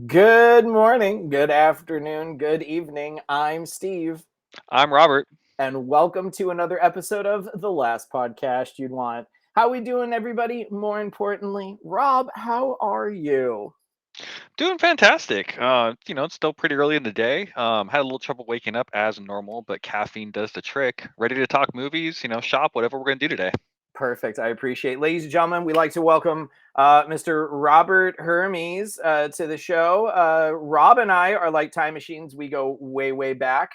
Good morning, good afternoon, good evening. I'm Steve, I'm Robert. and welcome to another episode of The Last Podcast You'd Want. How we doing, everybody? More importantly, Rob, how are you? Doing fantastic. It's still pretty early in the day. Had a little trouble waking up as normal, but caffeine does the trick. Ready to talk movies, shop, whatever we're gonna do today. Perfect. I appreciate. Ladies and gentlemen, we'd like to welcome Mr. Robert Hermes to the show. Rob and I are like time machines. We go way, way back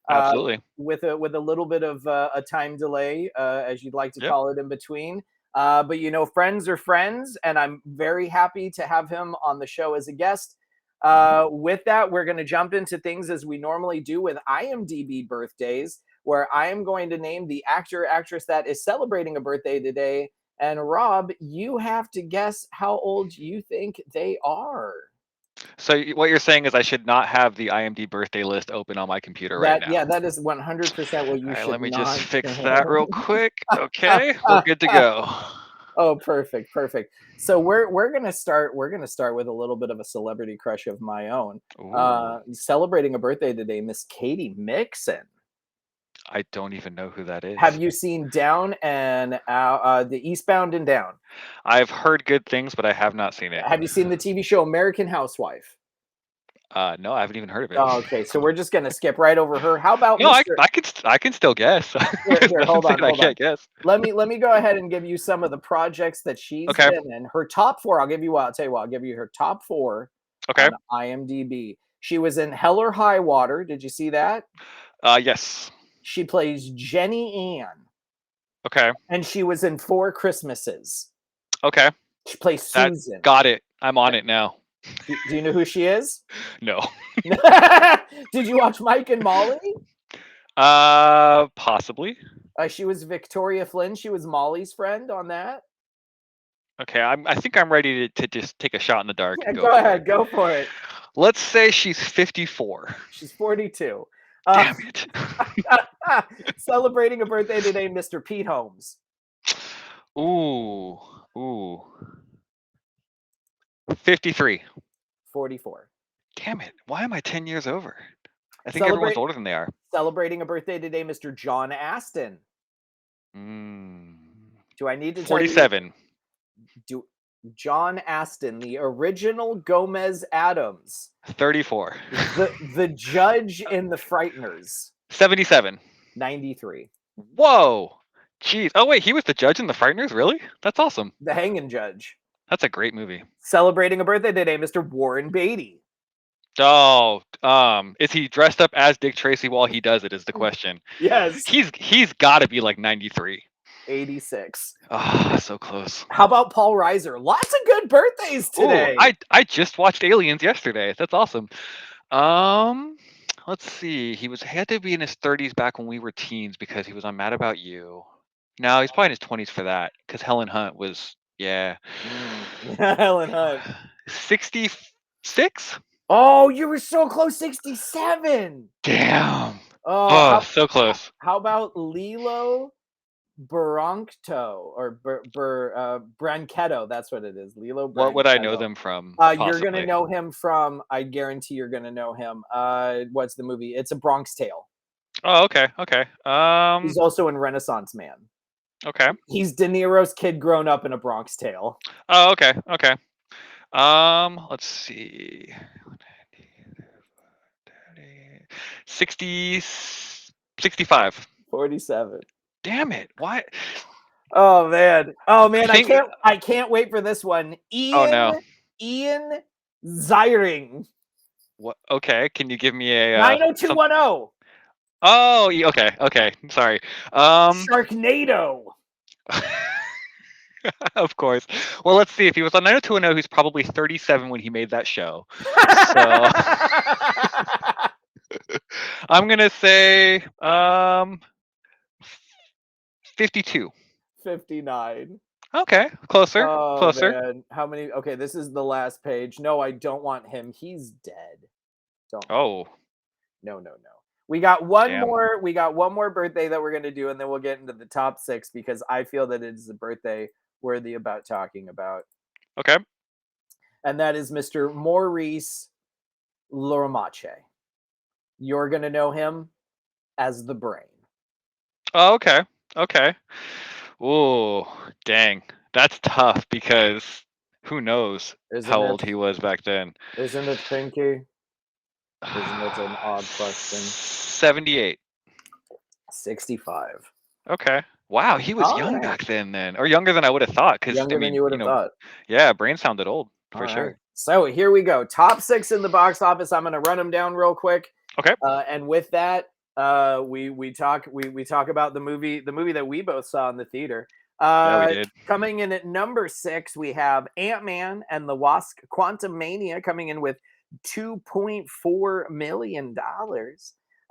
uh, Absolutely. with a little bit of a time delay, as you'd like to Yep. call it, in between. But friends are friends, and I'm very happy to have him on the show as a guest. hmm With that, we're going to jump into things as we normally do with IMDb birthdays, where I am going to name the actor, actress that is celebrating a birthday today. And Rob, you have to guess how old you think they are. So what you're saying is I should not have the IMDb birthday list open on my computer right That now. yeah, that is 100% what All you right, should let me just not. fix that real quick. Okay, we're good to go. Oh, perfect, perfect. So we're gonna start with a little bit of a celebrity crush of my own. Ooh, Celebrating a birthday today, Miss Katie Mixon. I don't even know who that Have is. you seen Down and the Eastbound and Down? I've heard good things, but I have not seen it. Have you seen the TV show American Housewife? No, I haven't even heard of it. Oh, okay, so we're just gonna skip right over her. How about No, I, Mr. I can I can still guess. Here, There's here, nothing hold saying on, I hold on. can't guess. Let me go ahead and give you some of the projects that she's Okay. been in. Her top four. I'll tell you what. I'll give you her top four Okay. on IMDb. She was in Hell or High Water. Did you see that? Yes. She plays Jenny Ann, Okay. and she was in Four Christmases. Okay. She plays That Susan. got it. I'm on it now. Do you know who she is? No. Did you watch Mike and Molly? Possibly. She was Victoria Flynn. She was Molly's friend on that. Okay. I think I'm ready to just take a shot in the dark Yeah, and go go for it. ahead, go for it. Let's say she's 54. She's 42. Uh, Damn it. celebrating a birthday today, Mr. Pete Holmes. Ooh. Ooh. 53. 44. Damn it. Why am I 10 years over? I think everyone's Celebrate older than they are. celebrating a birthday today, Mr. John Aston. Mm. Do I need to tell you? 47. Do John Aston, the original Gomez Adams, 34. the judge in The Frighteners, 77. 93. Whoa. Jeez. Oh wait, he was the judge in The Frighteners? Really? That's awesome. The Hanging Judge. That's a great movie. Celebrating a birthday today, Mr. Warren Beatty. Oh, is he dressed up as Dick Tracy while he does it? Is the question. Yes, He's got to be like 93. 86. Ah, so close. How about Paul Reiser? Lots of good birthdays Ooh, today. I just watched Aliens yesterday. That's awesome. Um, let's see. He had to be in his 30s back when we were teens because he was on Mad About You. No, he's probably in his 20s for that because Helen Hunt was, yeah. Helen Hunt. 66? Oh, you were so close. 67. Damn. Oh, Oh, so close. how about Lilo Brancto or Branchetto? That's what it is. Lilo What would I know Branchetto. them from, You're gonna possibly? know him from. I guarantee you're gonna know him. What's the movie? It's a Bronx Tale. Oh, okay, okay. He's also in Renaissance Man. Okay. He's De Niro's kid grown up in a Bronx Tale. Oh, okay, okay. Let's see. 60, 65. 47. Damn it. Why? Oh man. Oh I man, I think. can't I can't wait for this one. Oh Ian no. Ian Ziering. What? Okay. Can you give me a some? 90210. Oh, okay, okay. Sorry. Um, Sharknado. of course. Well, let's see. If he was on 90210, he's probably 37 when he made that show. So I'm gonna say 52. 59. Okay, closer, Oh closer. man. How many? Okay, this is the last page. No, I don't want him. He's dead. Don't want. Oh, No, no, no. We got one damn. more. We got one more birthday that we're gonna do, and then we'll get into the top six because I feel that it is a birthday worthy about talking about. Okay. and that is Mr. Maurice Loramache. You're going to know him as the Brain. Oh, okay. Okay. Ooh, dang. That's tough because who knows Isn't how it? old he was back then. Isn't it, Pinky? Isn't it an odd question? 78. 65. Okay. Wow, he was All young right. back then, or younger than I would have thought. Because I Younger than mean, you would have thought. yeah, Brain sounded old All for right. sure. So here we go. Top 6 in the box office. I'm going to run them down real quick. Okay. And with that, we talk about the movie that we both saw in the theater. Yeah, we did. Coming in at number 6, we have Ant-Man and the Wasp: Quantumania coming in with $2.4 million.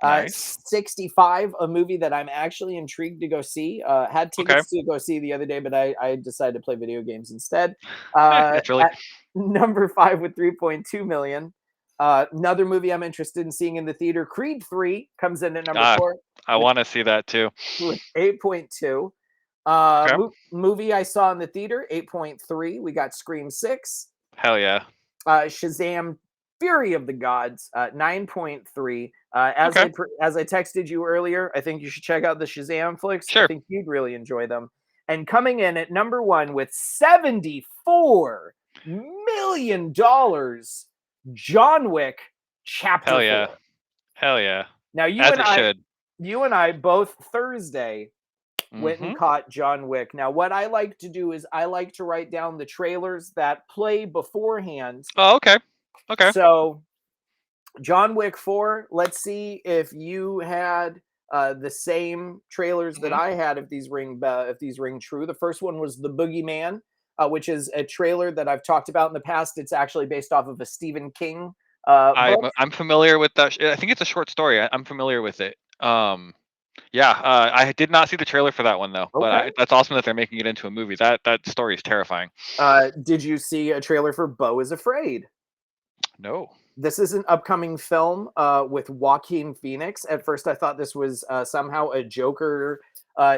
Nice. 65, a movie that I'm actually intrigued to go see. Had Okay. tickets to go see the other day, but I decided to play video games instead. Naturally. At number 5 with 3.2 million. Another movie I'm interested in seeing in the theater, Creed 3, comes in at number 4 I with, want to see that too. with 8.2. Okay. Movie I saw in the theater, 8.3. We got Scream 6. Hell yeah. Shazam Fury of the Gods, 9.3. As Okay. I texted you earlier, I think you should check out the Shazam flicks. I Sure. think you'd really enjoy them. And coming in at number 1 with $74 million, John Wick Chapter Hell yeah. 4. Hell yeah. Now As it should. you and I both Thursday went and Mm-hmm. caught John Wick. Now, what I like to do is I like to write down the trailers that play beforehand. Oh, okay. Okay. So John Wick 4, let's see if you had the same trailers that Mm-hmm. I had, if these ring true. The first one was The Boogeyman, which is a trailer that I've talked about in the past. It's actually based off of a Stephen King book. I'm familiar with that. I think it's a short story. I'm familiar with it. Yeah. I did not see the trailer for that one though, but Okay. that's awesome that they're making it into a movie. That story is terrifying. Did you see a trailer for Beau is Afraid? No. This is an upcoming film with Joaquin Phoenix. At first, I thought this was somehow a Joker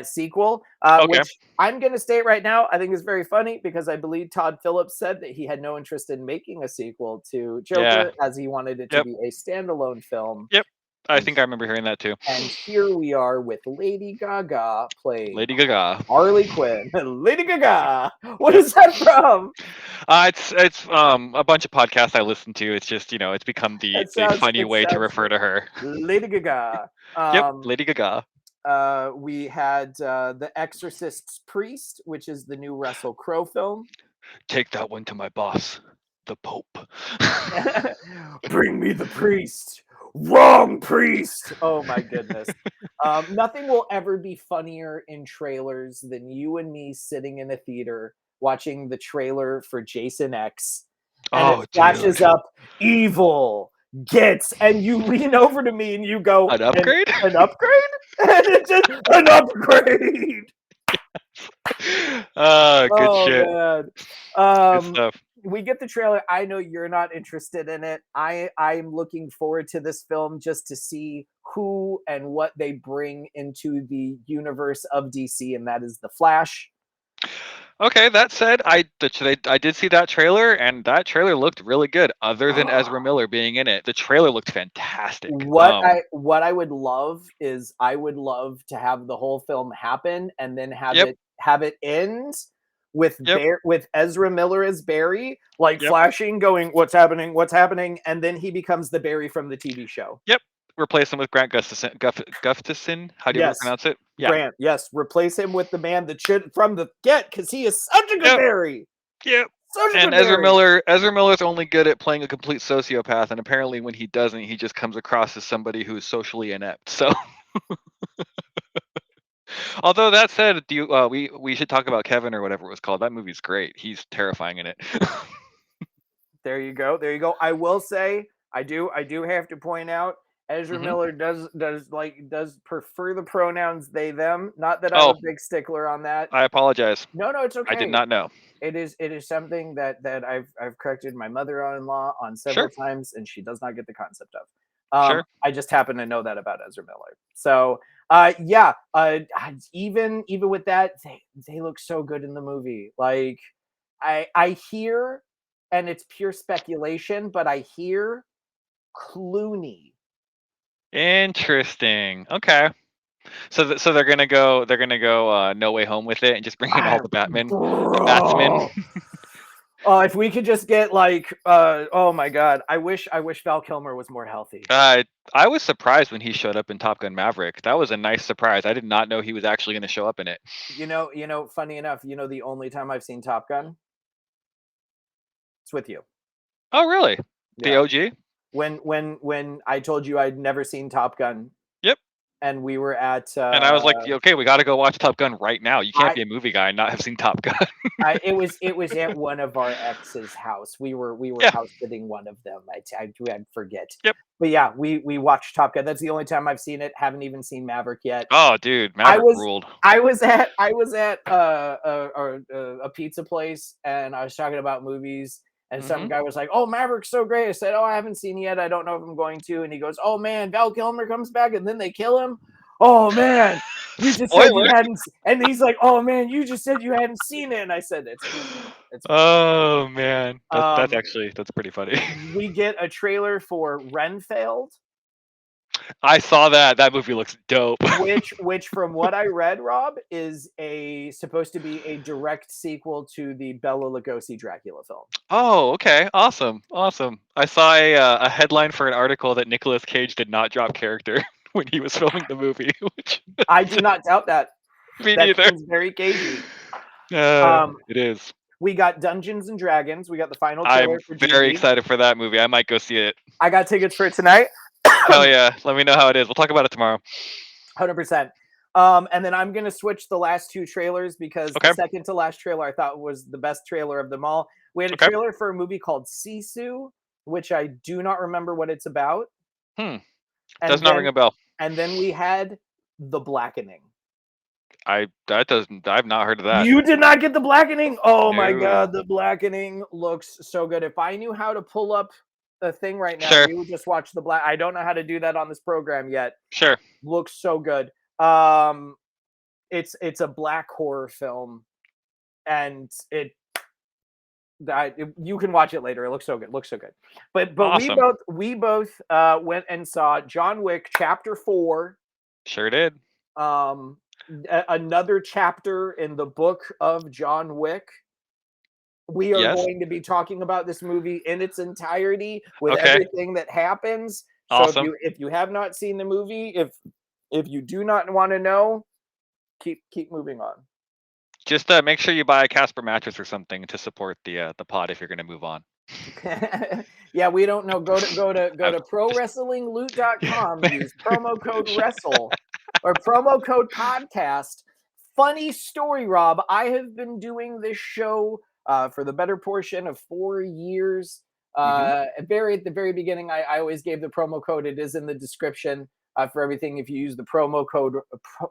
sequel, Okay. which I'm going to state right now, I think is very funny because I believe Todd Phillips said that he had no interest in making a sequel to Yeah. Joker, as he wanted it to Yep. be a standalone film. Yep. I And think I remember hearing that too. and here we are with Lady Gaga playing Lady Gaga. Harley Quinn. Lady Gaga. What Yep. is that from? It's a bunch of podcasts I listen to. It's just it's become the funny It way to sounds refer to her. Lady Gaga. Yep. Lady Gaga. We had The Exorcist's Priest, which is the new Russell Crowe film. Take that one to my boss, the Pope. Bring me the priest. Wrong priest. Oh my goodness. Nothing will ever be funnier in trailers than you and me sitting in a theater watching the trailer for Jason X, and it Oh, flashes dude. up evil gets, and you lean over to me and you go, An upgrade? an upgrade? And it's just an upgrade. Good Oh shit. man. Good stuff. We get the trailer. I know you're not interested in it. I'm looking forward to this film just to see who and what they bring into the universe of DC, and that is the Flash. Okay, that said, I did see that trailer, and that trailer looked really good. Other than Ezra Miller being in it, the trailer looked fantastic. What I would love is I would love to have the whole film happen and then Yep, have it end with yep, with Ezra Miller as Barry, like yep, flashing, going, what's happening, and then he becomes the Barry from the TV show. yep. Replace him with Grant Gustafson. Gustafson? How do you Yes, pronounce it? Yeah. Grant. Yes, replace him with the man that should from the get, because he is such a good Yep. Barry. Yep. Such a And good Barry. Ezra Miller's only good at playing a complete sociopath, and apparently when he doesn't, he just comes across as somebody who's socially inept. So, although that said, do you, we should talk about Kevin or whatever it was called. That movie's great. He's terrifying in it. There you go. There you go. I will say, I do have to point out, Ezra Hmm. Miller does prefer the pronouns they them. Not that I'm Oh, a big stickler on that. I apologize. No, it's I did okay. not know. It is something that I've corrected my mother-in-law on several Sure, times, and she does not get the concept of. sure. I just happen to know that about Ezra Miller. So yeah, even with that, they look so good in the movie. Like I hear and it's pure speculation, but I hear Clooney. Interesting. Okay. So they're gonna go No Way Home with it and just bring in all Ah, the Batsmen. bro. Oh, if we could just get like, oh my god, I wish Val Kilmer was more healthy. I was surprised when he showed up in Top Gun Maverick. That was a nice surprise. I did not know he was actually going to show up in it. Funny enough, the only time I've seen Top Gun, it's with you. Oh, really? The Yeah. OG? When I told you I'd never seen Top Gun, Yep. and we were at And I was like, okay, we got to go watch Top Gun right now. You can't I be a movie guy and not have seen Top Gun. it was at one of our ex's house. We were Yeah. house sitting one of them. I forget. Yep. But yeah, we watched Top Gun. That's the only time I've seen it. Haven't even seen Maverick yet. Oh, dude, I Maverick was ruled. I was at a pizza place, and I was talking about movies, and some Hmm. guy was like, "Oh, Maverick's so great." I said, "Oh, I haven't seen it yet. I don't know if I'm going to." And he goes, "Oh man, Val Kilmer comes back, and then they kill him. Oh man, you just said you Spoiler. hadn't." And he's like, "Oh man, you just said you hadn't seen it." And I said, "It's fine. It's fine." Oh man, Um, that's pretty funny. we get a trailer for Renfield, I saw that. That movie looks dope. which from what I read, Rob, is a supposed to be a direct sequel to the Bela Lugosi Dracula film. Oh, okay, awesome, awesome. I saw a headline for an article that Nicolas Cage did not drop character when he was filming the movie, which I do not doubt that. me That neither. seems very cagey. Um, It is. we got Dungeons and Dragons. We got the final I'm trailer for very DB. excited for that movie. I might go see it. I got tickets for it tonight. Hell yeah! Let me know how it is. We'll talk about it tomorrow. 100%. And then I'm gonna switch the last two trailers because the Okay. second to last trailer I thought was the best trailer of them all. We had a Okay. trailer for a movie called Sisu, which I do not remember what it's about. Hmm. Does And not ring then a bell. and then we had The Blackening. I've not heard of that. You did not get The Blackening? Oh my No. god, The Blackening looks so good. If I knew how to pull up the thing right now, Sure. we would just watch I don't know how to do that on this program yet. Sure. Looks so good. Um, it's a black horror film, and you can watch it later. It looks so good. Looks so good. But Awesome. we both went and saw John Wick Chapter 4. Sure did. Um, another chapter in the book of John Wick. We are Yes. going to be talking about this movie in its entirety with Okay. everything that happens. So Awesome. if you have not seen the movie, if you do not want to know, keep moving on. Just make sure you buy a Casper mattress or something to support the pod if you're going to move on. Yeah, we don't know. Go to Just prowrestlingloot.com. Use promo code wrestle or promo code podcast. Funny story, Rob. I have been doing this show for the better portion of 4 years. Mhm. At the very beginning, I always gave the promo code. It is in the description for everything. If you use the promo code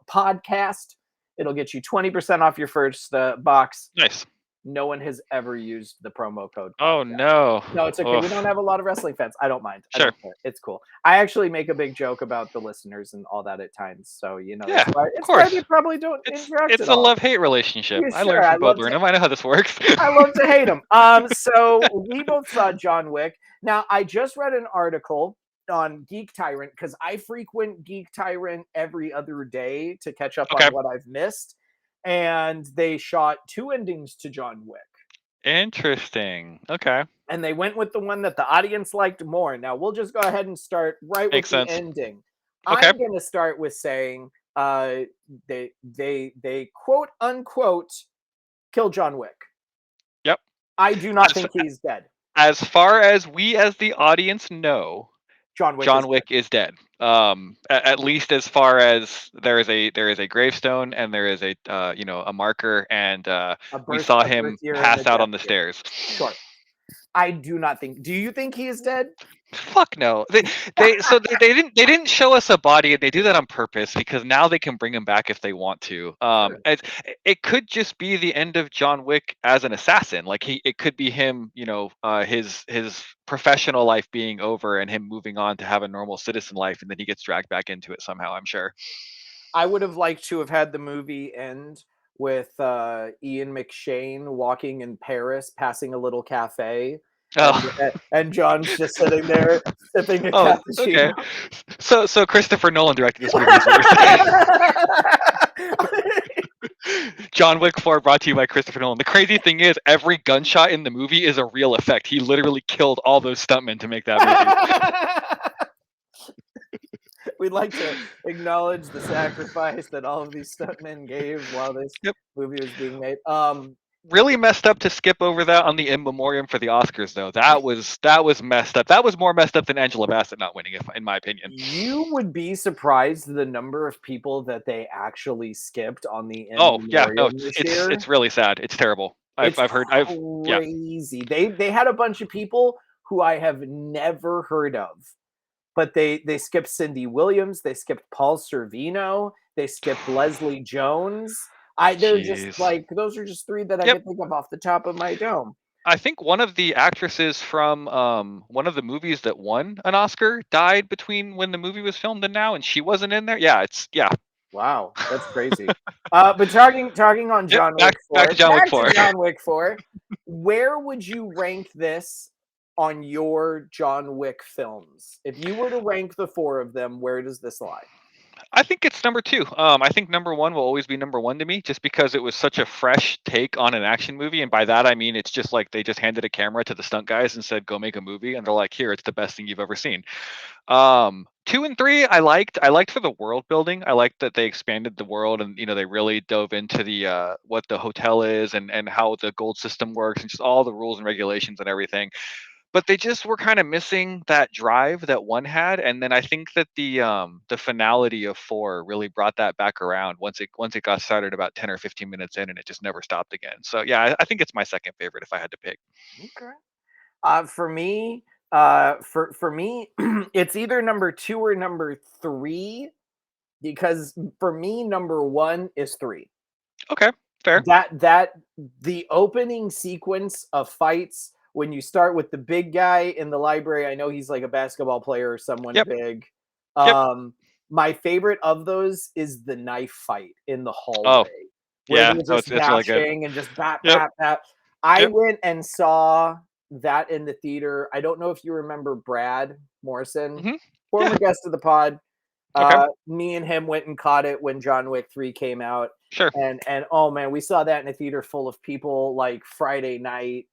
podcast, it'll get you 20% off your first box. Nice. No one has ever used the promo code Oh podcast. no. No, it's okay. We don't Oof. have a lot of wrestling fans. I don't mind. I Sure. don't care. It's cool. I actually make a big joke about the listeners and all that at times. So, Yeah, of it's why they course. probably don't interact It's at a all. love-hate relationship. Yeah, I sure. learned from both Burnham. I know how this works. I love to hate them. So we both saw John Wick. Now, I just read an article on Geek Tyrant because I frequent Geek Tyrant every other day to catch up on Okay. what I've missed. And they shot 2 endings to John Wick. Interesting. Okay. And they went with the one that the audience liked more. Now we'll just go ahead and start right with Makes the sense. ending. Okay. I'm going to start with saying they quote unquote kill John Wick. Yep. I do not As, think he's dead. as far as we as the audience know, John Wick John Wick is dead. At least as far as there is a gravestone and there is a marker, and we saw a birth him year and a pass out death on the year. stairs. Sure. I do not think. Do you think he is dead? Fuck no. They didn't show us a body, and they do that on purpose because now they can bring him back if they want to. Sure. It could just be the end of John Wick as an assassin. Like it could be him, his professional life being over and him moving on to have a normal citizen life, and then he gets dragged back into it somehow, I'm sure. I would have liked to have had the movie end with Ian McShane walking in Paris, passing a little cafe, and Oh. John's just sitting there sipping a Oh, cappuccino. okay. So Christopher Nolan directed this movie, is what you're saying. John Wick 4 brought to you by Christopher Nolan. The crazy thing is, every gunshot in the movie is a real effect. He literally killed all those stuntmen to make that movie. We'd like to acknowledge the sacrifice that all of these stuntmen gave while this Yep. movie was being made. Really messed up to skip over that on the in memoriam for the Oscars, though. That was messed up. That was more messed up than Angela Bassett not winning, in my opinion. You would be surprised the number of people that they actually skipped on the in Oh yeah, no, memoriam this it's year. it's really sad. It's terrible. It's I've heard yeah. crazy. They had a bunch of people who I have never heard of, but they skipped Cindy Williams, they skipped Paul Sorvino, they skipped Leslie Jones. They're just Jeez. like those are just three that I Yep. could think of off the top of my dome. I think one of the actresses from one of the movies that won an Oscar died between when the movie was filmed and now, and she wasn't in there. Yeah, yeah. Wow, that's crazy. But talking on Yep. John Back Wick back 4, to John Wick back to 4. John Wick 4. Where would you rank this on your John Wick films? If you were to rank the four of them, where does this lie? I think it's number two. I think number one will always be number one to me, just because it was such a fresh take on an action movie, and by that I mean it's just like they just handed a camera to the stunt guys and said, "Go make a movie," and they're like, "Here, it's the best thing you've ever seen." Two and three, I liked. I liked for the world building. I liked that they expanded the world, and they really dove into the what the hotel is and how the gold system works and just all the rules and regulations and everything. But they just were kind of missing that drive that one had, and then I think that the finality of four really brought that back around once it got started about 10 or 15 minutes in, and it just never stopped again. So yeah, I think it's my second favorite if I had to pick. Okay. For me, for me, it's either number two or number three because for me, number one is three. Okay, fair. That the opening sequence of fights when you start with the big guy in the library. I know he's like a basketball player or someone Yep, big. yep. My favorite of those is the knife fight in the Oh hallway where yeah, they're no, just it's really good. bashing and just bat Yep, bat bat. I yep. went and saw that in the theater. I don't know if you remember Brad Morrison, Hmm. former Yeah. guest of the pod. Okay. Me and him went and caught it when John Wick 3 came out. Sure. And oh man, we saw that in a theater full of people like Friday night.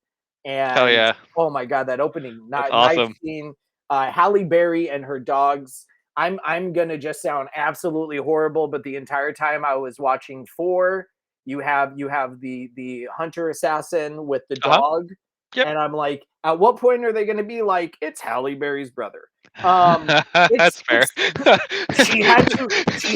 Hell And yeah. oh my god, that opening That's night awesome. scene, Halle Berry and her dogs. I'm gonna just sound absolutely horrible, but the entire time I was watching four, you have the hunter assassin with the Uh huh. dog, Yep. and I'm like, at what point are they gonna be like, it's Halle Berry's brother? Um, That's it's fair. she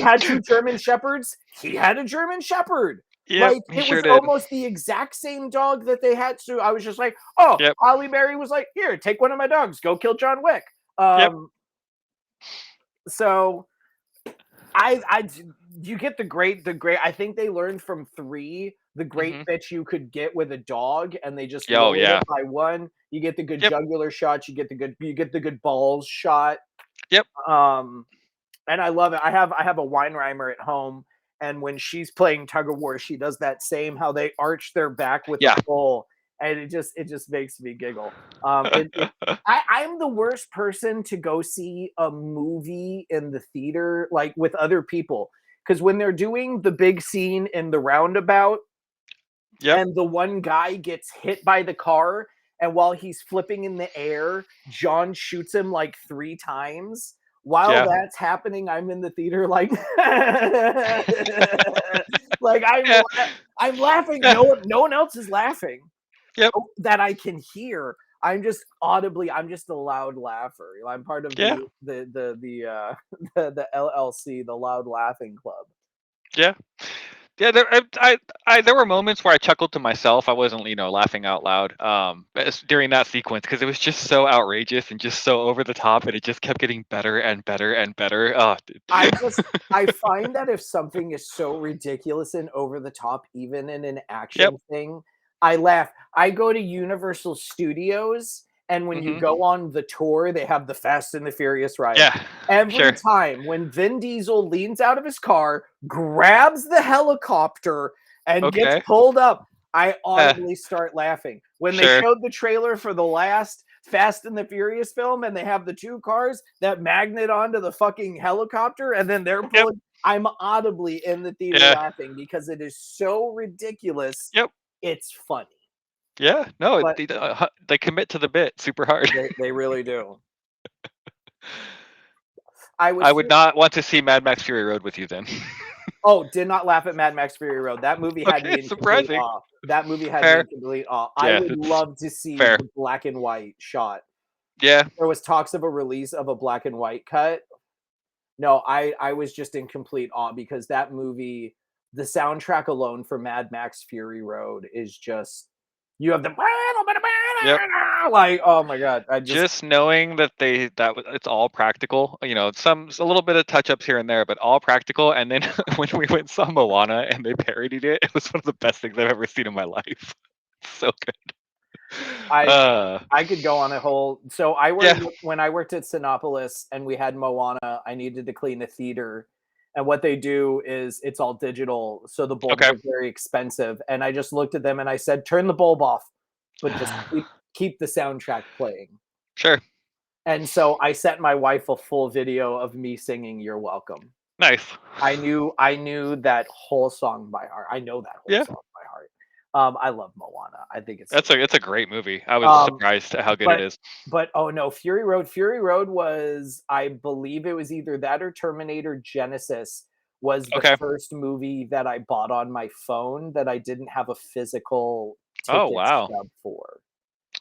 had two German shepherds. He had a German shepherd. Yep, Like he it sure was did. almost the exact same dog that they had. So I was just like, oh, Yep. Holly Berry was like, here, take one of my dogs, go kill John Wick. Yep. So I you get the great. I think they learned from three the great Hmm. bits you could get with a dog, and they just Oh lowered it yeah. by one. You get the good Yep. jugular shots. You get the good balls shot. Yep. Um, and I love it. I have a Weinreimer at home, and when she's playing tug of war, she does that same how they arch their back with a Yeah. bull, and it just makes me giggle. I'm the worst person to go see a movie in the theater like with other people because when they're doing the big scene in the roundabout Yep. and the one guy gets hit by the car, and while he's flipping in the air, John shoots him like three times. While Yeah. that's happening, I'm in the theater like, like Yeah. I'm laughing. Yeah. No one else is laughing Yep. that I can hear. I'm just a loud laugher. I'm part of Yeah. the LLC, the Loud Laughing Club. Yeah. Yeah, there were moments where I chuckled to myself. I wasn't, laughing out loud during that sequence because it was just so outrageous and just so over the top, and it just kept getting better and better and better. Oh, dude. I find that if something is so ridiculous and over the top, even in an Yep. action thing, I laugh. I go to Universal Studios, and when you Hmm. go on the tour, they have the Fast and the Furious ride. Yeah. Every Sure. time when Vin Diesel leans out of his car, grabs the helicopter, and gets Okay. pulled up, I Yeah. audibly start laughing. When they Sure. showed the trailer for the last Fast and the Furious film and they have the two cars that magnet onto the fucking helicopter and then they're Yep. pulling, I'm audibly in the theater Yeah. laughing because it is so ridiculous. Yep. It's funny. Yeah. No, But they commit to the bit super hard. they really do. I I was would not want to see Mad Max Fury Road with you then. did not laugh at Mad Max Fury Road. That movie had Okay, me in complete surprising. awe. That movie had me Fair. in complete awe. I Yeah, would it's love to see fair. the black and white shot. Yeah. There was talks of a release of a black and white cut. No, I was just in complete awe because that movie, the soundtrack alone for Mad Max Fury Road is just you have the Yep. like, oh my god, I just Just knowing that it's all practical, a little bit of touch ups here and there, but all practical. And then when we went saw Moana and they parodied it, it was one of the best things I've ever seen in my life. So good. I I could go on a whole. So I Yeah. worked when I worked at Sinopolis and we had Moana. I needed to clean the theater, and what they do is it's all digital, so the bulbs Okay. are very expensive. And I just looked at them and I said, "Turn the bulb off, but just keep the soundtrack playing." Sure. And so I sent my wife a full video of me singing "You're Welcome." Nice. I knew that whole song by heart. I know that whole Yeah. song by heart. I love Moana. I think it's so It's a great movie. I was um, surprised at how good it but is. oh no, Fury Road. Fury Road was, I believe it was either that or Terminator Genesis was the Okay. first movie that I bought on my phone that I didn't have a physical Oh ticket wow. stub for.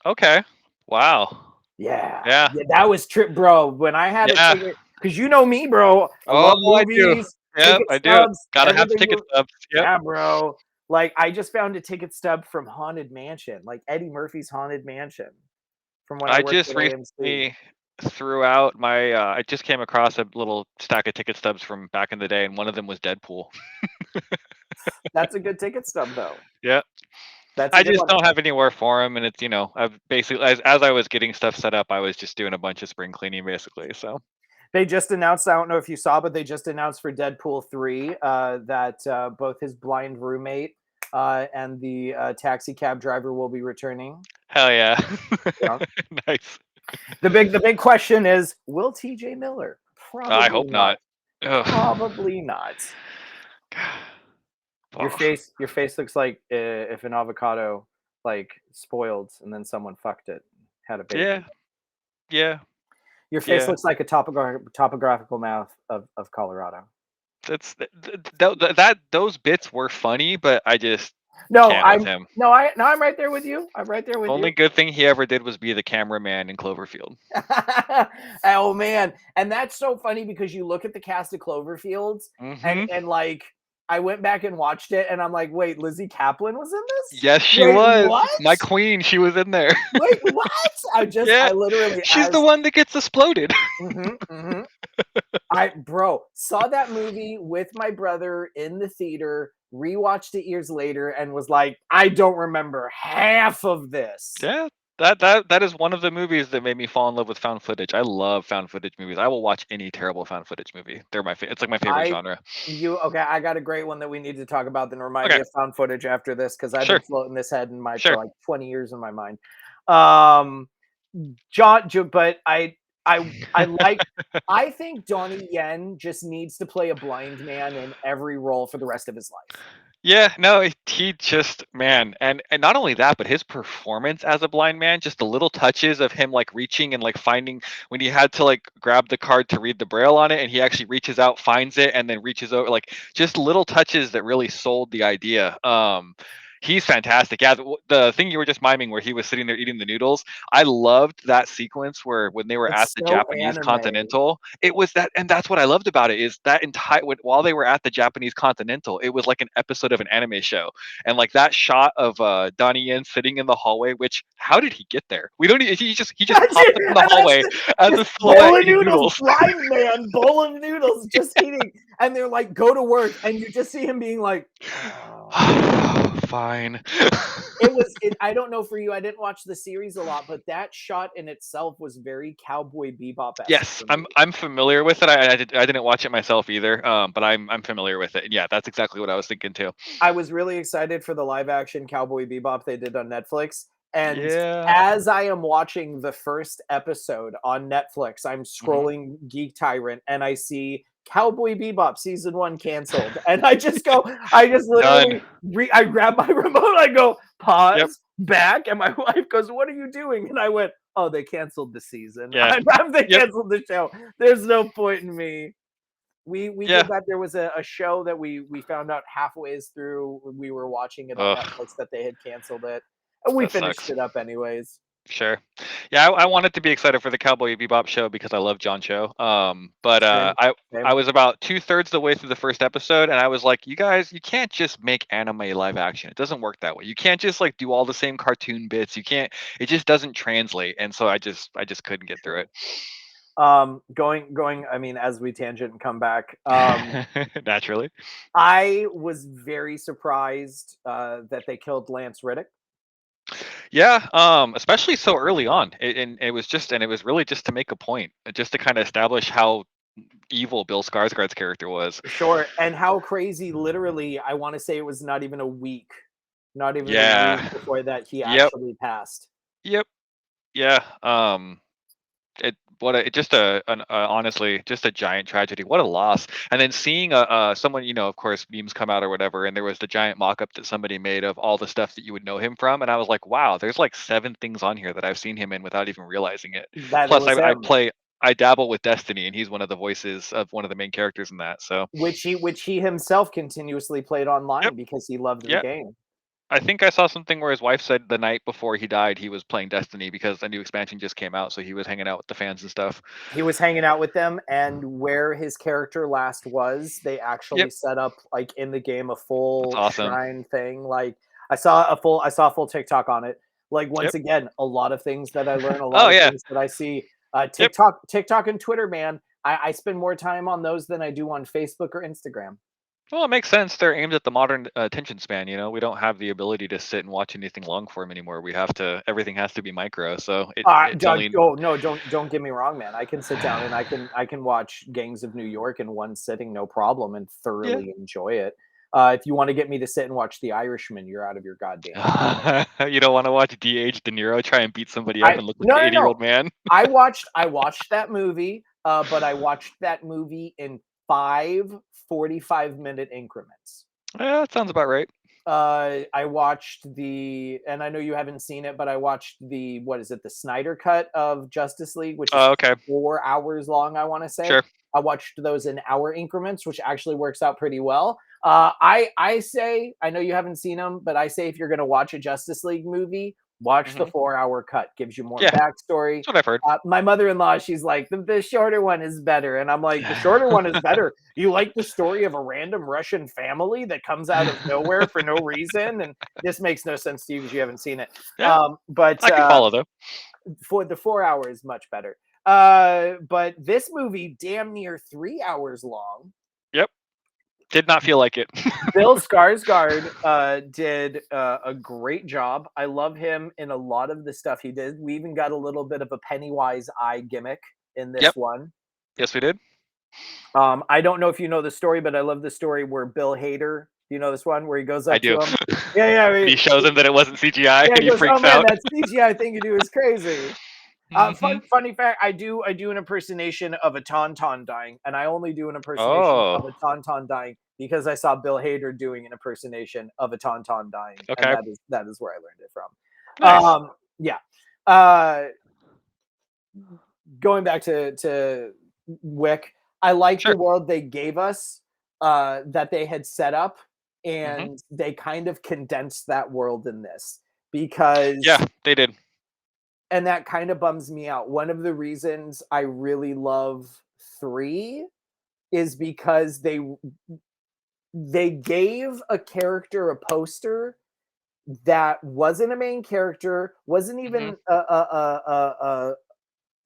Okay. Wow. Yeah, Yeah. yeah, that was trip, bro. When I had a Yeah. ticket, because you know me, bro. I Oh, love I do. movies, Yep, ticket I do. stubs, Gotta have everything. ticket stubs. Yep. Yeah, bro. Like I just found a ticket stub from Haunted Mansion, like Eddie Murphy's Haunted Mansion, from when I I worked just at AMC. recently threw out my I just came across a little stack of ticket stubs from back in the day, and one of them was Deadpool. That's a good ticket stub, though. Yeah. That's a I good just one. don't have anywhere for them, and I've basically as I was getting stuff set up, I was just doing a bunch of spring cleaning basically. So They just announced, I don't know if you saw, but they just announced for Deadpool 3 that both his blind roommate and the taxi cab driver will be returning. hell yeah. Yeah. Nice. The big question is, will TJ Miller? I Probably hope not. not. Ugh. Probably not. Your Ugh. face looks like if an avocado like spoiled and then someone fucked it, had a Yeah. baby. Yeah. Your face Yeah. looks like a topographical map of Colorado. That's that those bits were funny, but I just No, can't with him. I'm right there with you. I'm right there with Only you. good thing he ever did was be the cameraman in Cloverfield. Oh man, and that's so funny because you look at the cast of Cloverfields, Mhm. and like I went back and watched it, and I'm like, wait, Lizzie Kaplan was in this? Yes, she Wait, was. what? My queen, she was in there. Wait, what? Yeah. I literally She's the one that gets exploded. mhm, mhm. I bro saw that movie with my brother in the theater, rewatched it years later, and was like, I don't remember half of this. Yeah. That is one of the movies that made me fall in love with found footage. I love found footage movies. I will watch any terrible found footage movie. They're it's like my favorite I genre. you okay? I got a great one that we need to talk about. Then remind me Okay. of found footage after this because I've been Sure. floating this head in my for Sure. like 20 years in my mind. Um, but I like. I think Donnie Yen just needs to play a blind man in every role for the rest of his life. Yeah, no, he just man, and not only that, but his performance as a blind man, just the little touches of him like reaching and like finding when he had to like grab the card to read the braille on it, and he actually reaches out, finds it, and then reaches over, like just little touches that really sold the idea. He's fantastic. Yeah, the thing you were just miming where he was sitting there eating the noodles, I loved that sequence where when they were at It's the so Japanese anime. Continental, it was that, and that's what I loved about it is that entire while they were at the Japanese Continental, it was like an episode of an anime show, and like that shot of Donnie Yen sitting in the hallway. Which how did he get there? We don't. He just That's popped it, up in the and that's hallway the as a just silhouette bowl of eating noodles, noodles. blind man, bowl of noodles, just eating, and they're like, go to work, and you just see him being like, oh. fine. I don't know for you, I didn't watch the series a lot, but that shot in itself was very Cowboy Bebop-esque Yes, for I'm me. I'm familiar with it. I didn't watch it myself either, but I'm familiar with it. And yeah, that's exactly what I was thinking too. I was really excited for the live action Cowboy Bebop they did on Netflix. And Yeah. as I am watching the first episode on Netflix, I'm Mhm. scrolling Geek Tyrant and I see Cowboy Bebop season 1 canceled. And I just Done. literally I grab my remote, I go, Yep. pause, back, and my wife goes, "What are you doing?" And I went, "Oh, they canceled the season. Yeah. They Yep. canceled the show. There's no point in me." We Yeah. did that. There was a show that we found out halfways through when we were watching it on Ugh, Netflix that they had canceled it, and we that finished sucks. it up anyways. Sure. Yeah, I wanted to be excited for the Cowboy Bebop show because I love John Cho. But Same, I same. was about 2/3 the way through the first episode, and I was like, you guys, you can't just make anime live action. It doesn't work that way. You can't just like do all the same cartoon bits. You can't. It just doesn't translate. And so I just couldn't get through Sure. it. Going. I mean, as we tangent and come back, Naturally. I was very surprised that they killed Lance Riddick. Yeah, especially so early on. And it was really just to make a point, just to kind of establish how evil Bill Skarsgård's character was. Sure, and how crazy! Literally, I want to say it was not even a week Yeah. before that he Yep. actually passed. Yep. Yeah. It what a it just honestly just a giant tragedy. What a loss. And then seeing someone, of course, memes come out or whatever, and there was the giant mock-up that somebody made of all the stuff that you would know him from, and I was like, wow, there's like 7 things on here that I've seen him in without even realizing it. That it Plus, was him. I dabble with Destiny, and he's one of the voices of one of the main characters in that. So, Which he himself continuously played yep, online because he loved the yeah. game. I think I saw something where his wife said the night before he died, he was playing Destiny because the new expansion just came out, so he was hanging out with the fans and stuff. He was hanging out with them, and where his character last was, they actually Yep, set up, like, in the game, a that's full awesome. shrine thing, like, I saw a full TikTok on it. Like, once Yep. again, a lot of things that I learn, a lot Oh of yeah. things that I see. Yep. TikTok and Twitter, man, I spend more time on those than I do on Facebook or Instagram. Well, it makes sense. They're aimed at the modern attention span. We don't have the ability to sit and watch anything long form anymore. We have to. Everything has to be micro. So it's Don't only. oh, no, don't get me wrong, man. I can sit down and I can watch Gangs of New York in one sitting, no problem, and Yeah. thoroughly enjoy it. If you want to get me to sit and watch The Irishman, you're out of your goddamn mind. You don't want to watch DH De Niro try and beat somebody up I and look like No, an no, 80-year-old no. man. I watched that movie, but I watched that movie in 5 45-minute increments. Yeah, that sounds about right. I watched and I know you haven't seen it, but I watched what is it, the Snyder cut of Justice League, which is Oh, okay. 4 hours long, I want to say. Sure. I watched those in hour increments, which actually works out pretty well. I say, I know you haven't seen them, but I say if you're going to watch a Justice League movie, watch the Hmm. 4 hour cut. Gives you more Yeah, backstory. that's what I've heard. My mother-in-law, she's like, the shorter one is better. And I'm like, the shorter one is better. You like the story of a random Russian family that comes out of nowhere for no reason. And this makes no sense to you because you haven't seen it. Yeah, But I can follow though. for the 4 hours, much better. But this movie, damn near 3 hours long. Yep. Did not feel like it. Bill Skarsgård did a great job. I love him in a lot of the stuff he did. We even got a little bit of a Pennywise eye gimmick in this Yep. one. Yes, we did. I don't know if you know the story, but I love the story where Bill Hader, you know this one where he goes I up do. to him? Yeah, yeah. And he shows him that it wasn't CGI, Yeah, and he he goes, "Oh freaks man, out. that CGI thing you do is crazy." Hmm. Funny fact, I do an impersonation of a tauntaun dying, and I only do an impersonation of Oh, a tauntaun dying because I saw Bill Hader doing an impersonation of a tauntaun dying, and okay. that is where I learned it from. Nice. Yeah. Uh, Going back to Wick, I like the Sure. world they gave us, that they had set up, Hmm. and they kind of condensed that world in this because Yeah, they did. and that kind of bums me out. One of the reasons I really love 3 is because they gave a character a poster that wasn't a main character, wasn't Hmm. even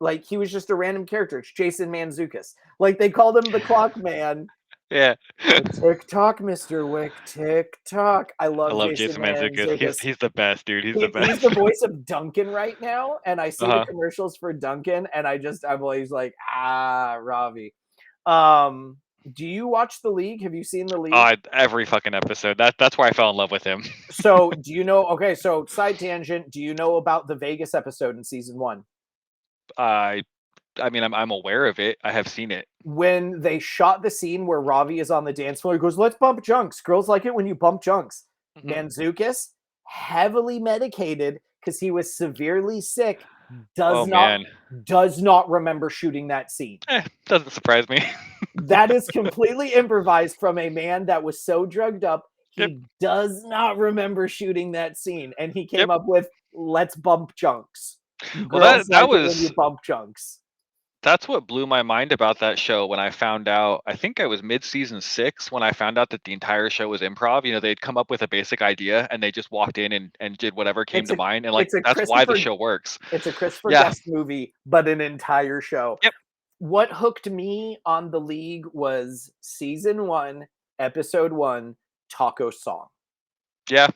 like he was just a random character. It's Jason Mantzoukas. Like they called him the Clock Man, Yeah. TikTok, Mr. Wick, TikTok. I I love love Jason Jason Mantzoukas. He's Mantzoukas. he's the best, dude. He's the He's the best. voice of Duncan right now, and I see the Uh-huh. commercials for Duncan, and I'm always like, Ravi. Um, do you watch The League? Have you seen The League? Every fucking episode. That's why I fell in love with him. So, do you know? Okay, so side tangent. Do you know about the Vegas episode in season one? I I mean, I'm aware of it. I have seen it. When they shot the scene where Ravi is on the dance floor, he goes, "Let's bump junks. Girls like it when you bump junks." Mhm. Manzukis, heavily medicated because he was severely sick, Oh, does not man. does not remember shooting that scene. Doesn't surprise me. That is completely improvised from a man that was so drugged up, Yep, he does not remember shooting that scene, and he came yep. up with, "Let's bump junks. Well, Girls that like it when you was bump junks." that's what blew my mind about that show when I found out. I think I was mid-season 6 when I found out that the entire show was improv. They'd come up with a basic idea and they just walked in and did whatever came It's to a mind, and, like, it's a that's why the Christopher show works. it's a Christopher Yeah. Guest movie, but an entire show. Yep. What hooked me on The League was season 1, episode 1, Taco Song. Yeah.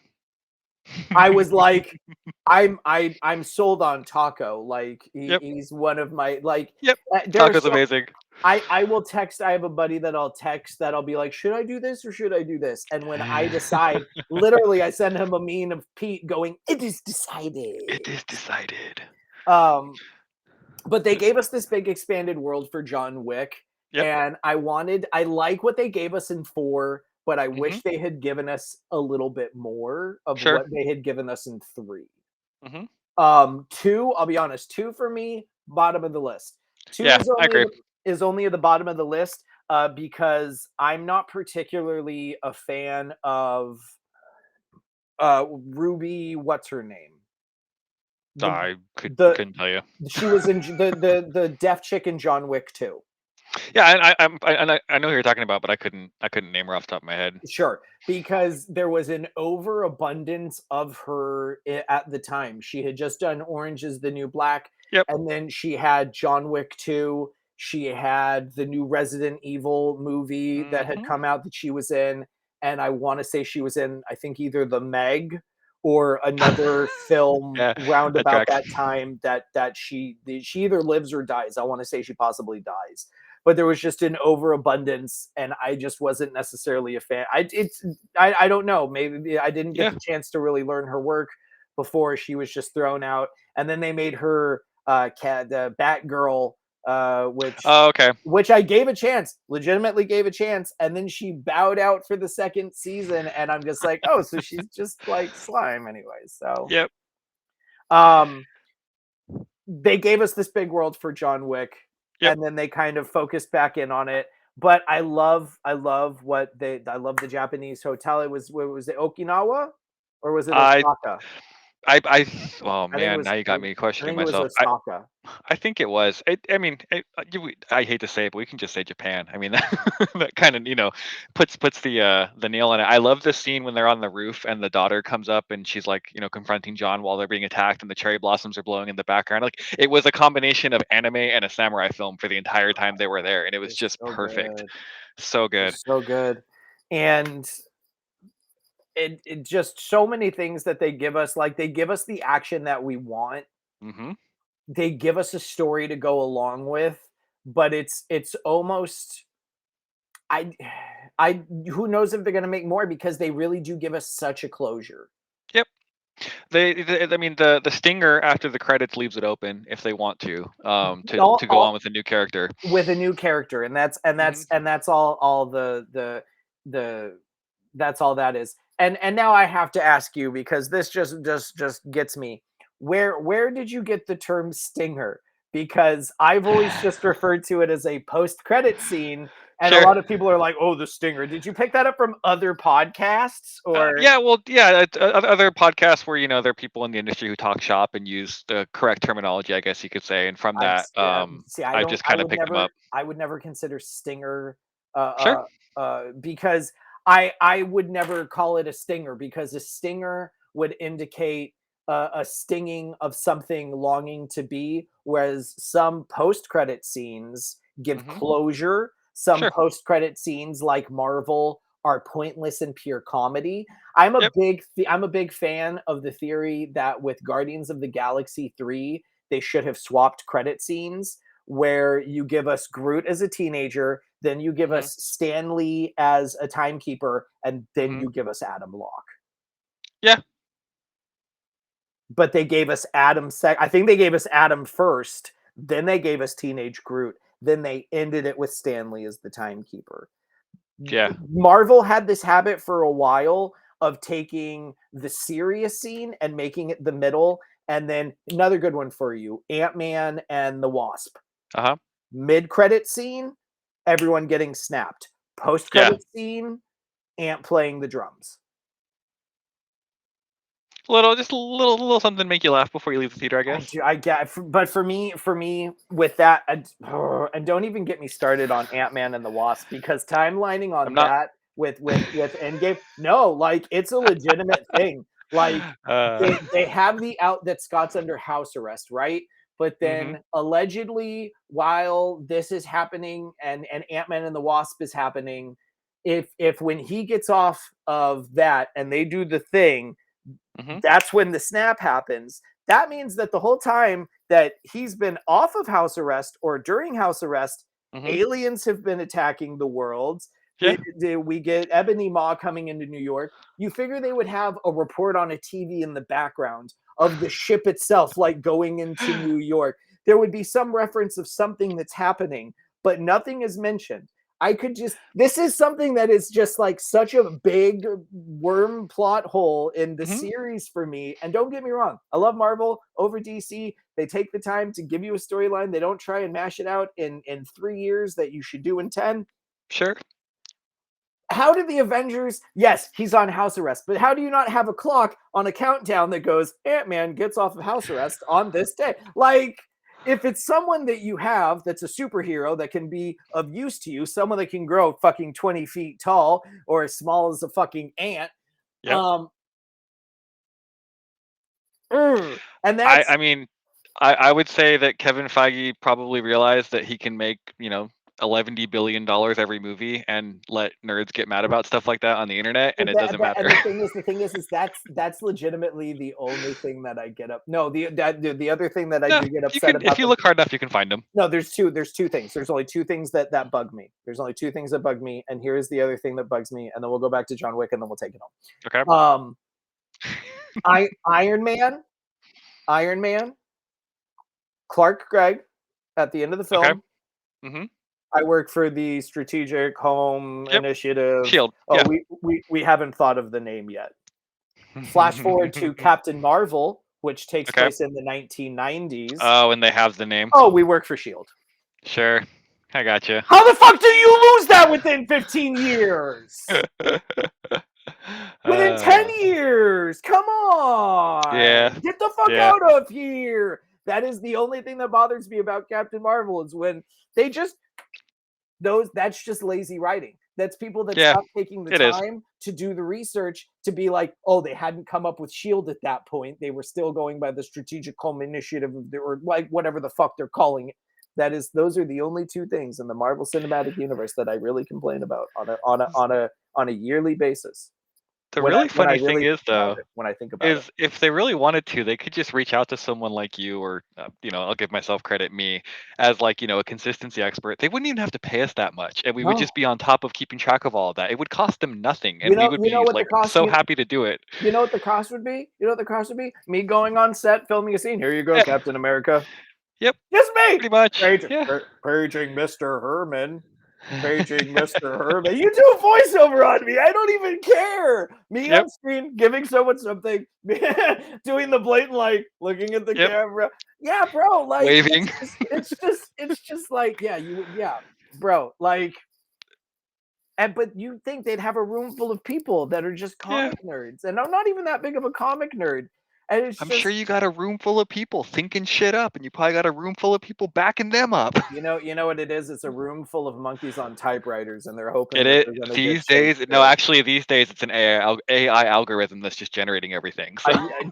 I was like, I'm sold on Taco. Like Yep, he's one of my like. yep. There are Taco's so amazing. I will text. I have a buddy that I'll text that I'll be like, should I do this or should I do this? And when I decide, literally, I send him a meme of Pete going, "It is decided." It is decided. Um, but they gave us this big expanded world for John Wick, Yep. and I like what they gave us in 4, but I Mhm. wish they had given us a little bit more of Sure. what they had given us in 3. Mhm. 2, I'll be honest, 2 for me, bottom of the list. 2 Yeah, I agree. is only at the bottom of the list, because I'm not particularly a fan of, Ruby, what's her name? The I the couldn't tell you. she was in the deaf chick in John Wick 2. Yeah, and I know who you're talking about, but I couldn't name her off the top of my head. Sure, because there was an overabundance of her at the time. She had just done Orange is the New Black, Yep. and then she had John Wick 2. She had the new Resident Evil movie that had Mhm. come out that she was in, and I want to say she was in, I think, either The Meg or another film Yeah, round that about tracks. that time that she either lives or dies. I want to say she possibly dies, but there was just an overabundance, and I just wasn't necessarily a fan. I don't know. Maybe I didn't get Yeah. the chance to really learn her work before she was just thrown out, and then they made her the Batgirl, Oh, okay. which I gave a chance, legitimately gave a chance, and then she bowed out for the second season, and I'm just like, oh, so she's just like slime anyway. So, Yep. um, they gave us this big world for John Wick, Yep. and then they kind of focused back in on it. But I love I love the Japanese hotel. What was it, Okinawa or was it I Osaka? I oh, I think it man, was now you got me I questioning think it was myself. Osaka. I think it was. I mean, I hate to say it, but we can just say Japan. I mean, that kind of, puts the nail on it. I love this scene when they're on the roof and the daughter comes up and she's like, confronting John while they're being attacked and the cherry blossoms are blowing in the background. Like, it was a combination of anime and a samurai film for the entire time they were there, and it was It's just so perfect. good. So good. It's so good. And it just so many things that they give us, like they give us the action that we want. Mhm. They give us a story to go along with, but it's almost I I who knows if they're gonna make more because they really do give us such a closure. Yep. I mean, the stinger after the credits leaves it open if they want to go on All with a new character. with a new character, and Mhm. that's all the that's all that is. And now I have to ask you because this just gets me. Where did you get the term stinger? Because I've always just referred to it as a post-credit scene, and a Sure. lot of people are like, "Oh, the stinger." Did you pick that up from other podcasts or Yeah, well, yeah, other podcasts where there are people in the industry who talk shop and use the correct terminology, I guess you could say, and from that, see, I just kind of picked them up. I would never consider stinger, Sure. because I would never call it a stinger because a stinger would indicate a stinging of something longing to be, whereas some post credit scenes give Hmm. closure. Some Sure. post-credit scenes, like Marvel, are pointless and pure comedy. I'm a Yep. big fan of the theory that with Guardians of the Galaxy 3, they should have swapped credit scenes where you give us Groot as a teenager, then you give Mhm. us Stan Lee as a timekeeper, and then Mhm. you give us Adam Locke. Yeah. But they gave us I think they gave us Adam first, then they gave us Teenage Groot, then they ended it with Stanley as the timekeeper. Yeah. Marvel had this habit for a while of taking the serious scene and making it the middle. And then another good one for you, Ant-Man and the Wasp. Uh-huh. Mid-credit scene, everyone getting snapped. Yeah. Post-credit scene, Ant playing the drums. Just a little something to make you laugh before you leave the theater, I guess. I get, but for me, with that, and don't even get me started on Ant-Man and the Wasp, because timelining I'm on not that with Endgame, no, like it's a legitimate thing. Like they have the out that Scott's under house arrest, right? But Mhm. then allegedly, while this is happening and Ant-Man and the Wasp is happening, if when he gets off of that and they do the thing, Mhm. that's when the snap happens. That means that the whole time that he's been off of house arrest or during house arrest, Mhm. aliens have been attacking the world. Yeah. We get Ebony Maw coming into New York. You figure they would have a report on a TV in the background of the ship itself, like going into New York. There would be some reference of something that's happening, but nothing is mentioned. I could just, this is something that is just like such a big worm plot hole in the Mhm. series for me. And don't get me wrong, I love Marvel over DC. They take the time to give you a storyline. They don't try and mash it out in 3 years that you should do in 10. Sure. How did the Avengers? Yes, he's on house arrest, but how do you not have a clock on a countdown that goes Ant-Man gets off of house arrest on this day? Like, if it's someone that you have that's a superhero that can be of use to you, someone that can grow fucking 20 feet tall or as small as a fucking ant, Yep. um, and I that's I mean, I would say that Kevin Feige probably realized that he can make, $11 billion every movie and let nerds get mad about stuff like that on the internet, and it doesn't matter. and the thing is that's legitimately the only thing that I get up. No, the other thing that I Yeah, do get you upset can if about you them. look hard enough, you can find them. No, there's two things. There's only two things that bug me. There's only two things that bug me, and here's the other thing that bugs me, and then we'll go back to John Wick, and then we'll take it Okay. home. I Iron Man, Clark Gregg, at the end of the Okay. film. Mhm. I work for the Strategic Home Yep. Initiative. Shield. Oh, Yeah. we haven't thought of the name yet. Flash forward to Captain Marvel, which takes Okay. place in the 1990s. Oh, and they have the name. Oh, we work for Shield. Sure. I gotcha. How the fuck do you lose that within 15 years? Within 10 Uh, years. Come yeah. on. Get the fuck Yeah. out of here. That is the only thing that bothers me about Captain Marvel is when they just that's just lazy writing. That's people that Yeah. stop taking the It is. time to do the research to be like, oh, they hadn't come up with Shield at that point. They were still going by the strategic home initiative of or like whatever the fuck they're calling it. Those are the only two things in the Marvel Cinematic Universe that I really complain about on a yearly basis. The really When I funny thing really is, think about though, it, when I think about it. is if they really wanted to, they could just reach out to someone like you or, I'll give myself credit, me, as like, a consistency expert. They wouldn't even have to pay us that much, and we would No. just be on top of keeping track of all of that. It would cost them nothing, and we would You know be what the like cost so happy to do it. you know what the cost would be? You know what the cost would be? Me going on set, filming a scene. Here you go, Yeah. Captain America. Yep. Just me. Pretty much. Paging, Yeah. paging Mr. Herman. Paging Mr. Herman. You do a voiceover on me. I don't even care. Me Yep. on screen giving someone something, doing the blatant like looking at the Yep. camera. Yeah, bro. Like Waving. it's just like yeah, bro. Like but you think they'd have a room full of people that are just Yeah. comic nerds, and I'm not even that big of a comic nerd. And it's I'm sure just, you got a room full of people thinking shit up, and you probably got a room full of people backing them up. you know what it is? It's a room full of monkeys on typewriters, and they're hoping It that is they're gonna get these shit days. No, through. actually, these days it's an AI algorithm that's just generating everything.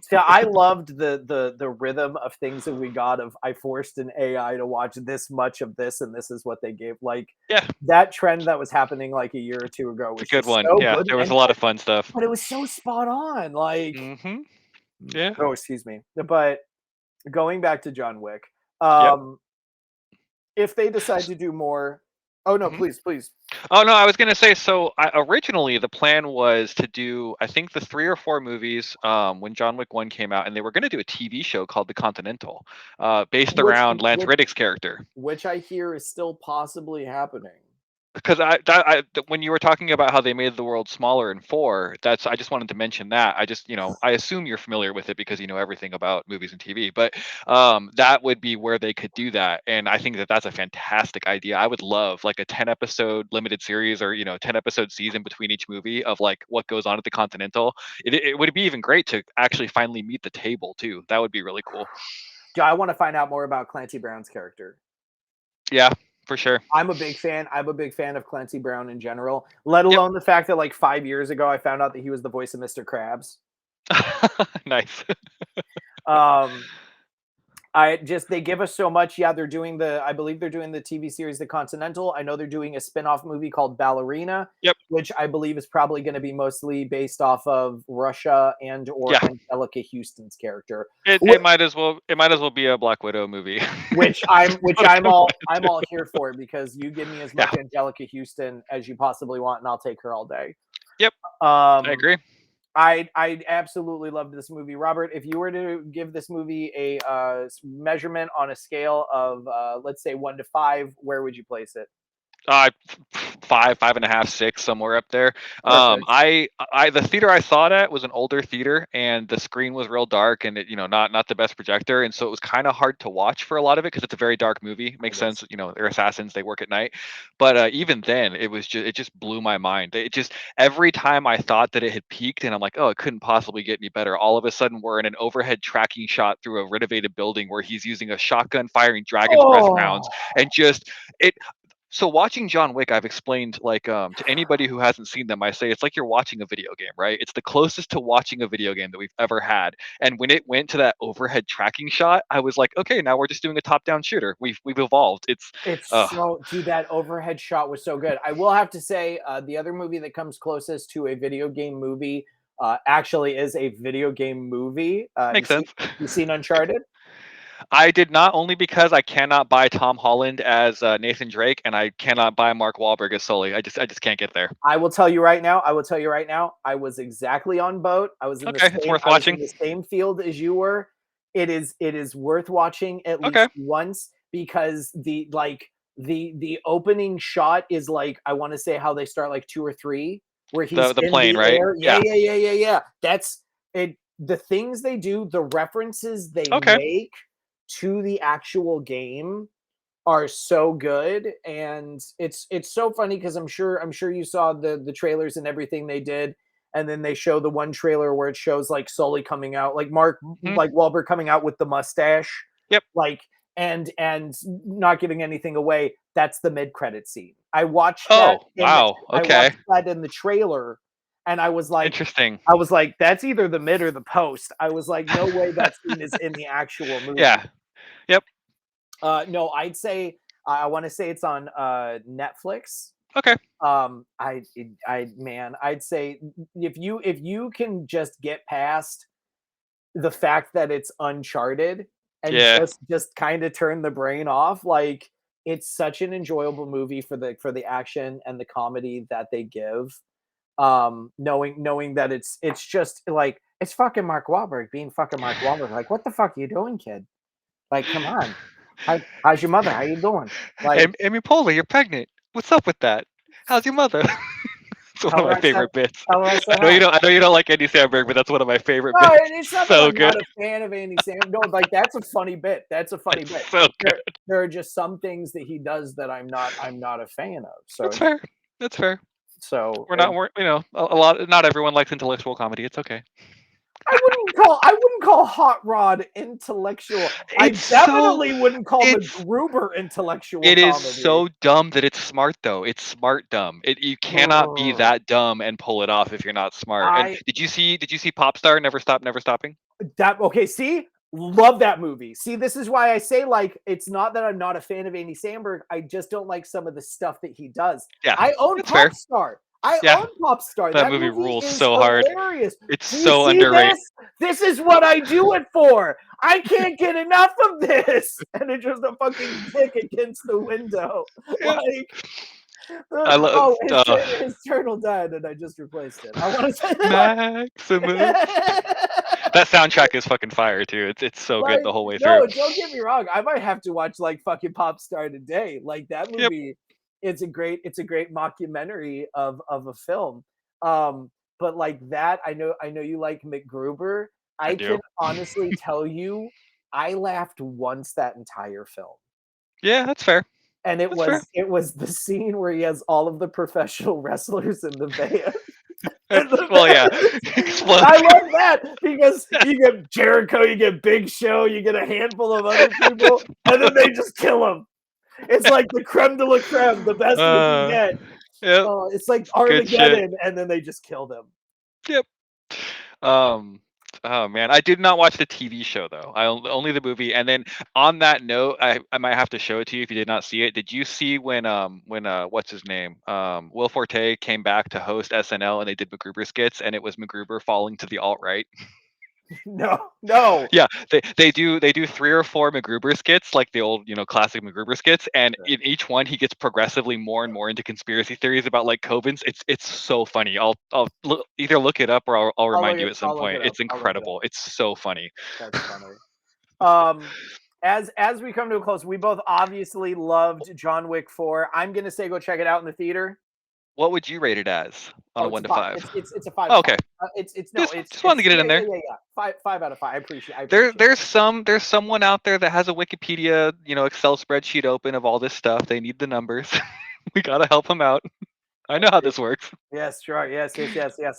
So I loved the rhythm of things that we got of I forced an AI to watch this much of this, and this is what they gave. Like yeah, that trend that was happening like a year or two ago it's a was good just one. so Yeah, good, there was and a lot of fun stuff. but it was so spot on. Like, Hmm. Yeah. oh, excuse me. But going back to John Wick, Yep. um, if they decide to do more, oh no, Mhm. please, please. Oh no, I was gonna say. So originally, the plan was to do, I think, the 3 or 4 movies when John Wick 1 came out, and they were gonna do a TV show called The Continental, based Which around Lance which Reddick's character. which I hear is still possibly happening. Because when you were talking about how they made the world smaller in 4, that's I just wanted to mention that. I just, I assume you're familiar with it because you know everything about movies and TV, but that would be where they could do that, and I think that that's a fantastic idea. I would love like a 10-episode limited series, or 10-episode season between each movie of like what goes on at the Continental. It would be even great to actually finally meet the table too. That would be really cool. Yeah, I want to find out more about Clancy Brown's character. Yeah, for sure. I'm a big fan. I'm a big fan of Clancy Brown in general, let Yep. alone the fact that like 5 years ago I found out that he was the voice of Mr. Krabs. Nice. Um, I just they give us so much. Yeah, they're doing I believe they're doing the TV series The Continental. I know they're doing a spin-off movie called Ballerina, Yep. which I believe is probably going to be mostly based off of Russia and or Yeah. Angelica Houston's character. It might as well be a Black Widow movie. Which What I'm going I'm to. all here for because you give me as Yeah. much Angelica Houston as you possibly want, and I'll take her all day. Yep. I Um, agree. I absolutely loved this movie, Robert. If you were to give this movie a measurement on a scale of let's say 1 to 5, where would you place it? 5, 5.5, 6, somewhere up there. Perfect. The theater I saw it at was an older theater, and the screen was real dark, and not the best projector, and so it was kind of hard to watch for a lot of it because it's a very dark movie. It makes It sense, is. they're assassins, they work at night, but even then, it just blew my mind. It just Every time I thought that it had peaked, and I'm like, oh, it couldn't possibly get any better. All of a sudden, we're in an overhead tracking shot through a renovated building where he's using a shotgun firing dragon's breath rounds, Oh, and just it so watching John Wick, I've explained like to anybody who hasn't seen them, I say it's like you're watching a video game, right? It's the closest to watching a video game that we've ever had. And when it went to that overhead tracking shot, I was like, okay, now we're just doing a top-down shooter. We've evolved. it's Uh so dude, that overhead shot was so good. I will have to say, the other movie that comes closest to a video game movie actually is a video game movie. Makes sense. You seen Uncharted? I did not, only because I cannot buy Tom Holland as Nathan Drake, and I cannot buy Mark Wahlberg as Sully. I just can't get there. I will tell you right now. I will tell you right now. I was exactly on boat. Okay, it's worth I was in watching. the same field as you were. It is worth watching at Okay, least once because the opening shot is like I want to say how they start like 2 or 3 where the he's the in plane, the right? air. Yeah, Yeah. yeah, yeah, yeah, yeah. That's it. The things they do, the references they Okay. make to the actual game are so good, and it's so funny because I'm sure you saw the trailers and everything they did, and then they show the one trailer where it shows like Sully coming out, Mhm. like Wahlberg coming out with the mustache, Yep. like and not giving anything away. That's the mid credit scene. Oh, wow. I Okay. watched that in the trailer, and Interesting. I was like, that's either the mid or the post. I was like, no way that scene is in the actual movie. Yeah. Yep. No, I'd say I want to say it's on Netflix. Okay. Man, I'd say if you can just get past the fact that it's Uncharted and Yeah. just kind of turn the brain off, like it's such an enjoyable movie for the action and the comedy that they give. Knowing that it's just like it's fucking Mark Wahlberg being fucking Mark Wahlberg. Like, what the fuck are you doing, kid? Like, come on. How's your mother? How you doing? Like, Amy Poehler, you're pregnant. What's up with that? How's your mother? It's one tell of her my I said favorite bits. tell her I I said know you hi. don't. I know you don't like Andy Samberg, but that's one of my favorite No, bits. it's It's not that so I'm good. not a fan of Andy Sam. No, like that's a funny bit. That's a funny It's bit. so good. There are just some things that he does that I'm not a fan of. That's fair. That's fair. So We're not. We're a lot. Not everyone likes intellectual comedy. It's okay. I wouldn't call Hot Rod intellectual. I It's so definitely wouldn't call it's MacGruber intellectual it is comedy. so dumb that it's smart though. It's smart dumb. You cannot be Ugh. that dumb and pull it off if you're not smart. And I did you see Popstar Never Stop Never Stopping? that okay, see? Love that movie. See, this is why I say like it's not that I'm not a fan of Andy Samberg. I just don't like some of the stuff that he does. Yeah, I own that's fair. Popstar. I Yeah, own Popstar. that That movie movie rules is so hard. hilarious. It's Do you so see underrated. this? This is what I do it for. I can't get enough of this. And it's just a fucking dick against the window. Yeah, Like I love oh, his turtle died, and I just replaced it. I want to say Maximus. that. That soundtrack is fucking fire too. It's so good Like, the whole way through. no, don't get me wrong. I might have to watch like fucking Pop Star today. Like that Yep, movie, it's a great mockumentary of a film. Um, but like that, I know you like McGruber. I I do. can honestly tell you, I laughed once that entire film. Yeah, that's fair. And it That's fair. was it was the scene where he has all of the professional wrestlers in the van. In That's the well, yeah. van. I Exploding. love that because you get Jericho, you get Big Show, you get a handful of other people, and then they just kill him. It's like the creme de la creme, the best we can uh, get. yep. Oh, it's like Good shit. Armageddon, and then they just kill them. Yep. Um, oh man, I did not watch the TV show though. Only the movie. And then on that note, I might have to show it to you if you did not see it. Did you see when what's his name Will Forte came back to host SNL and they did MacGruber skits and it was MacGruber falling to the alt right? No, no. Yeah, they do 3 or 4 MacGruber skits, like the old, classic MacGruber skits, and in each one he gets progressively more and more into conspiracy theories about like Covens. It's so funny. Either look it up or I'll remind you at some I'll look point. it up. It's I'll look it incredible. up. It's so funny. That's funny. Um, as we come to a close, we both obviously loved John Wick 4. I'm gonna say go check it out in the theater. What would you rate it as on Oh, a it's a 1 to five. 5? It's a 5 Oh, star. okay. It's no, Just wanted to it's get it yeah, in yeah, there. yeah, yeah. Five out of five. I There appreciate it. there's someone out there that has a Wikipedia, Excel spreadsheet open of all this stuff. They need the numbers. We got to help them out. I I know how appreciate this works. Yes, sure. Yes.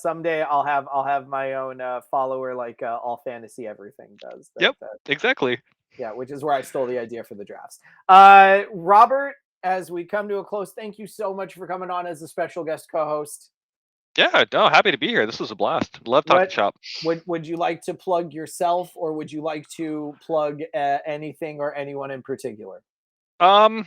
Someday I'll have my own follower like all fantasy everything does. Yep, exactly. Yeah, which is where I stole the idea for the drafts. Robert, as we come to a close, thank you so much for coming on as a special guest co-host. Yeah, no, happy to be here. This was a blast. Love talking What shop. would you like to plug yourself, or would you like to plug anything or anyone in particular? Um,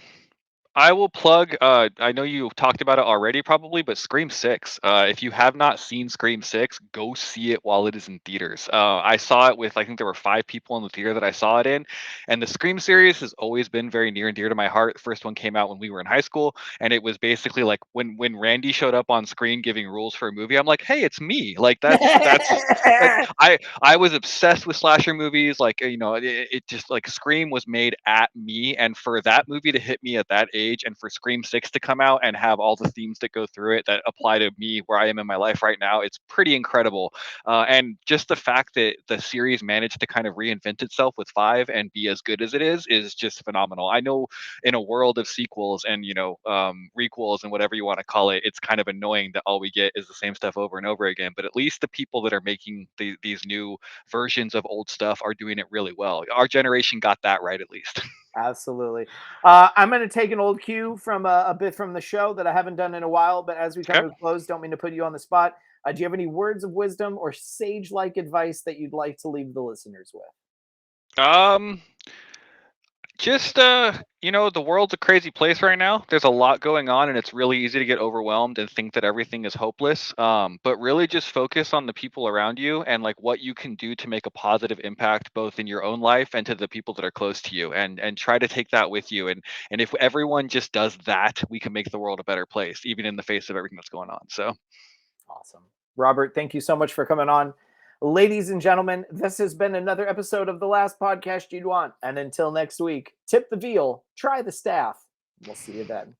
I will plug. I know you talked about it already, probably, but Scream Six. If you have not seen Scream Six, go see it while it is in theaters. I saw it with. I think there were 5 people in the theater that I saw it in, and the Scream series has always been very near and dear to my heart. The first one came out when we were in high school, and it was basically like when Randy showed up on screen giving rules for a movie. I'm like, hey, it's me. Like I was obsessed with slasher movies. Like it just like Scream was made at me, and for that movie to hit me at that age, and for Scream Six to come out and have all the themes that go through it that apply to me where I am in my life right now, it's pretty incredible. And just the fact that the series managed to kind of reinvent itself with 5 and be as good as it is just phenomenal. I know in a world of sequels and requels and whatever you want to call it, it's kind of annoying that all we get is the same stuff over and over again. But at least the people that are making these new versions of old stuff are doing it really well. Our generation got that right at least. Absolutely. I'm going to take an old cue from a bit from the show that I haven't done in a while, but as we come Okay. to a close, don't mean to put you on the spot. Do you have any words of wisdom or sage-like advice that you'd like to leave the listeners with? Um, just the world's a crazy place right now. There's a lot going on and it's really easy to get overwhelmed and think that everything is hopeless. But really just focus on the people around you and like what you can do to make a positive impact both in your own life and to the people that are close to you, and try to take that with you, and if everyone just does that, we can make the world a better place even in the face of everything that's going on. So Awesome. Robert, thank you so much for coming on. Ladies and gentlemen, this has been another episode of The Last Podcast You'd Want. And until next week, tip the veal, try the staff. We'll see you then.